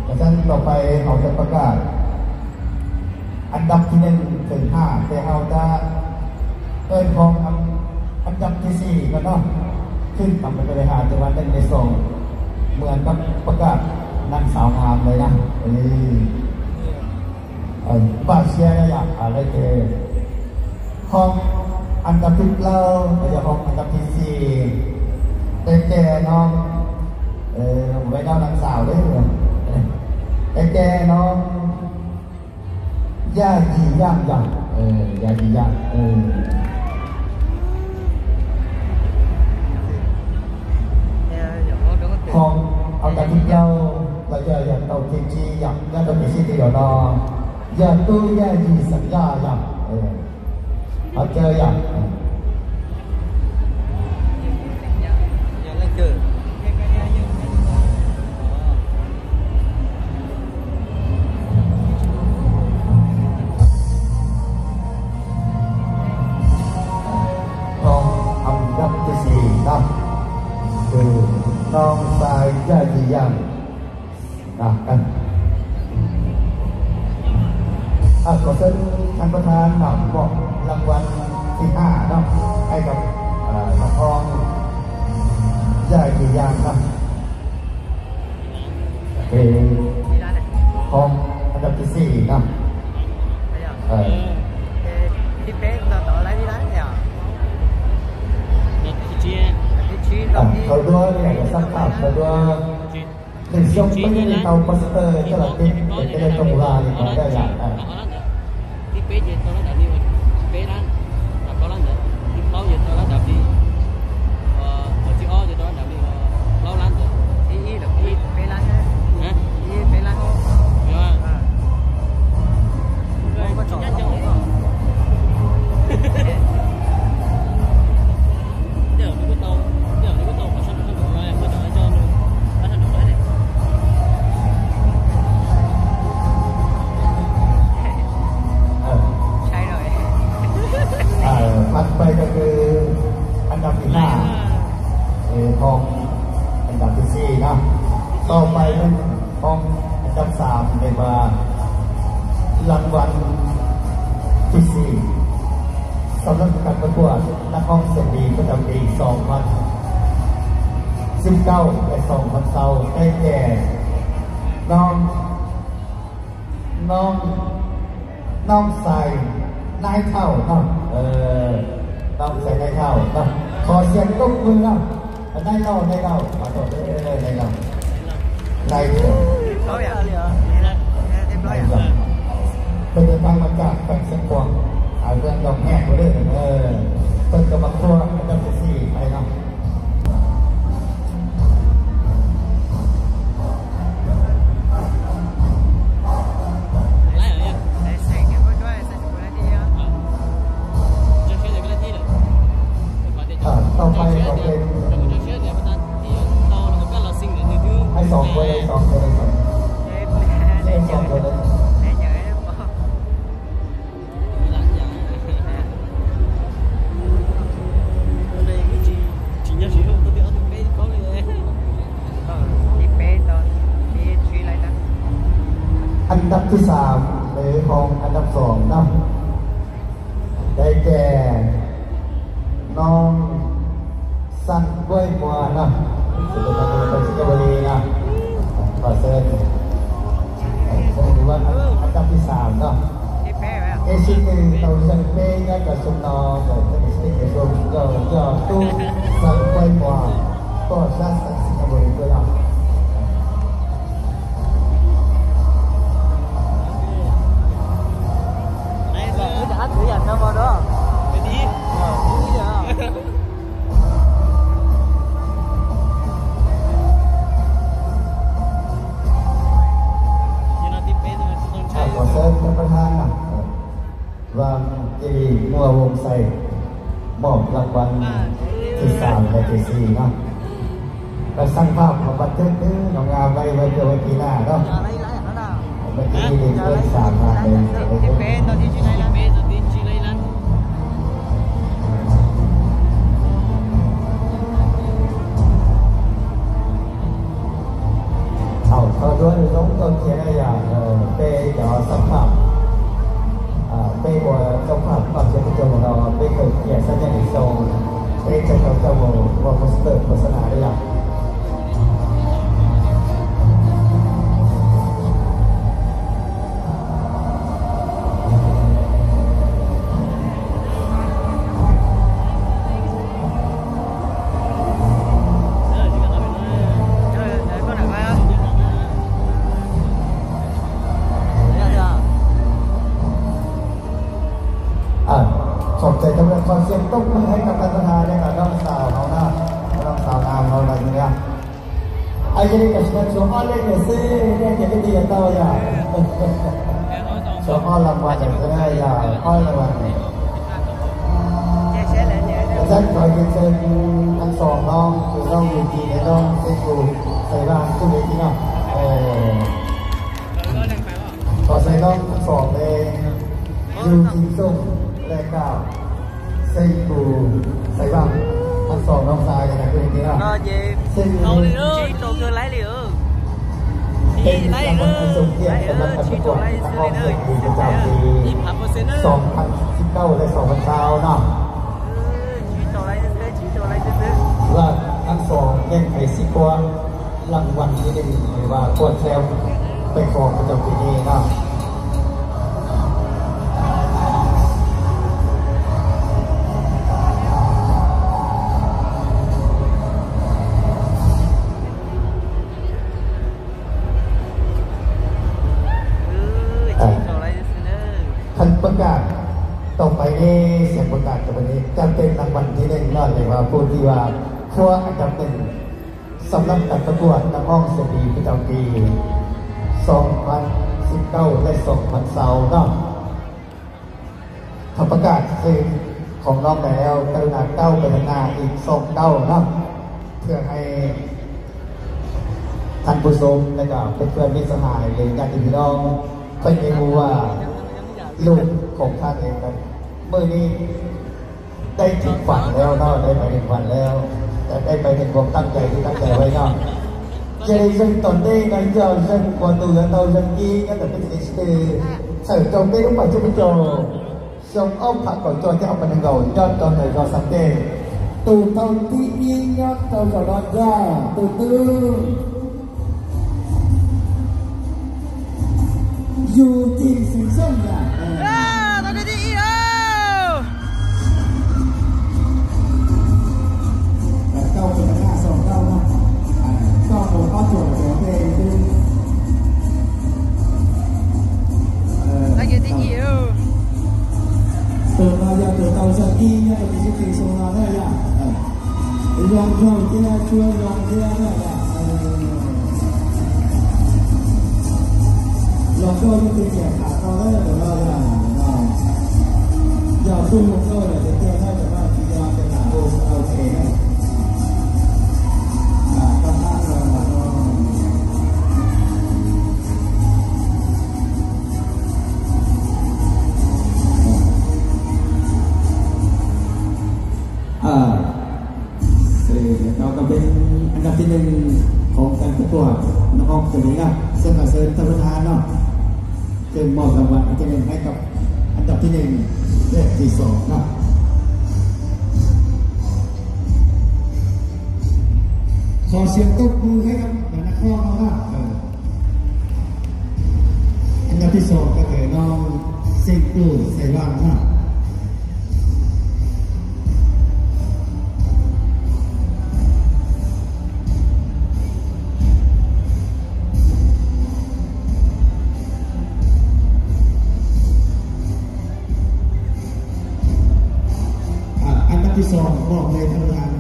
เพราะฉะนั้นต่อไปเราจะประกาศอันดับที่1 ถึง 5แต่เราจะของอันดับที่4กันเนาะขึ้นทำไปเลยแต่ว่า1 ใน 2เหมือนกับประกาศนางสาวงามเลยนะบ้าเชียร์อยากอะไรห้องอันดับที่เราจะห้องอันดับที่4แต่น้องไว้น้องนางสาวด้วยแต่น้องย่าดีย่างย่างย่าดีย่างห้องอันดับที่เราจะอยากเอาทีจีอยากได้ตัวที่4ที่เราอยากตู้ย่าดีสัญญาอยากเอาเจออยากน้องสายย่าดียังกันขอเชิญท่านประธานบอกรางวัลที่5นะให้กับน้องย่าดียังครับของอันดับที่4นะที่เป๊ะต่ออะไรที่ร้านเนี่ยเขาด้วยสักขับเขาด้วยหนึ่งช่วงไม่ได้เตาปัสเตอร์ตลอดปีจะได้ตรงเวลาเลยเขาได้อย่างที่เป๊ะเย็นตอนนั้นดีเป๊ะนั้นตอนนั้นเดี๋ยวที่เขาเย็นตอนนั้นดีที่อ้อเย็นตอนนั้นดีเราล้านเดี๋ยวที่เดี๋ยวที่เป๊ะล้านนะที่เป๊ะล้านเดี๋ยวก็จบไปก็คืออันดับที่5ของอันดับที่4นะต่อไปเป็นของอันดับ3เป็นว่ารางวัลที่4สำหรับการประกวดนักร้องเสียงดีประจำปี2019และ2020ได้แก่น้องใส่นายเท่าเนาะต้องใส่นายเท่าเนาะขอเสียงตบมือเนาะนายเท่าขอโทษนายเท่เขาอย่างเดียวเป็นเดินทางมาจากแฟนเสียงกวางเรื่องดอกแง่ก็ได้เป็นกรรมกรอันดับที่4ไปเนาะต่อไปเราเป็นให้2 คนเลย2 คนเลย2 คนเลยอันดับที่3หรือของอันดับ2นะได้แก่น้องสั่งกล้วยมัวนะสุดท้ายเป็นสิงคโปร์นะขอเชิญดูว่าอันดับที่3เนาะเอชิคือเราสั่งเป้ยกับสุนทรกับเอชิคือรวมก็ตู้สั่งกล้วยมัวก็สั่งสิงคโปร์ด้วยนะถืออย่างนั้นมาเนาะไปดีขอเชิญท่านประธานวางจีมัววงใส่มอบรางวัลที่3และที่4นะเราสร้างภาพของบันทึกน้องงามไว้เพื่อวันปีหน้าเนาะเมื่อกี้เด็กเพิ่ม3 มาเลย họ đối với giống câu chuyện này là về cho sản phẩm về của sản phẩm còn trên thị trường nó về khởi kiện sang nhà đi sâu về trong một poster của sản phẩm đây làขอบใจทุกคนขอเสียงตบมือให้กับท่านประธานและกับน้องสาวเขานะน้องสาวงามเขาอะไรอย่างเงี้ยไอ้ยังได้กับชวนชวนอ้อนเล่นเนี่ยซิเนี่ยจะได้ดีกันต่ออย่างชวนอ้อนรางวัลอย่างก็ได้อย่างอ้อนรางวัลอาจารย์ขอเรียนเชิญทั้งสองน้องคือน้องยูจีและน้องเซจูใส่บ้านขึ้นไปที่น้องขอใส่น้องทั้งสองเลยยูจีส้มและก้าวเซจูใส่บ้านทั้งสองน้องชายกันนะคือที่น้องkhông đi ơi đồ cơ lấy đi ơi đi lấy ơi chỉ đồ lấy lên ơi đi phạm một sen ơi 2019และ2020เนาะchỉ đồ lấyซื้อว่าทั้งสองยังไขสิบกว่ารางวัลที่หนึ่งหรือว่าโคตรแซวไปของประจำปีนี้เนาะท่านประกาศต่อไปนี้เสียงประกาศต่อไปนี้จะเป็นรางวัลที่หนึ่งนอกเลยว่าผู้ที่ว่าครัวอันดับหนึ่งสำหรับการประกวดนักร้องเสียงดีประจำปี2019และ2020เนาะท่านประกาศคือของน้องแล้วกรุณาเก้าไปทางหน้าอีก2เก้าเนาะเพื่อให้ท่านผู้ชมและก็เพื่อนมิตรสหายหรือญาติพี่น้องก็ยังรู้ว่าลูกของท่านเองครับเมื่อนี้ได้ถึงฝันแล้วเนาะได้ไปถึงฝันแล้วแต่ได้ไปถึงความตั้งใจที่ตั้งใจไว้เนาะจะได้ซึ่งตอนนี้ในเจ้าซึ่งคนตัวเราซึ่งยี่ก็แต่เป็นสิ่งที่เสริมจงได้รู้ไปชุบโจทรงอ้อมผักก่อนจอจะเอาไปในเงายอดตอนไหนก็สังเกตตูเท่าที่ยี่ยอดเท่ากับรอดย่าตูตื้ออยู่จริงสิ่งส้มอย่างตอนนี้ดีเออเก้าเป็นหน้าสองเก้านะเก้าโมเข้าจุดหัวเพลงดึงตอนนี้ดีเออตัวเราอยากตัวเราสักทีเนี่ยเป็นสิ่งที่ส่งเราได้ยังลองช่วยเจ้าช่วยลองเจ้าได้ยังเราก็ไม่ติดแก่ขาเขาได้แต่เราอย่าสู้มันก็เลยจะเจอได้แต่ว่าที่จะเป็นหนาโอเคนะก็ท่าเราก็เป็นอันดับที่หนึ่งของการประกวดนักร้องคนนี้นะซึ่งมาเชิญท่านประธานเนาะจึงมอบรางวัลอันที่หนึ่งให้กับอันดับที่หนึ่งและที่สองเนาะขอเสียงตบมือให้กับนักร้องเราอันดับที่สองก็คือน้องเซนตูใส่ว่างนะที่สองบอกเลยท่านประธาน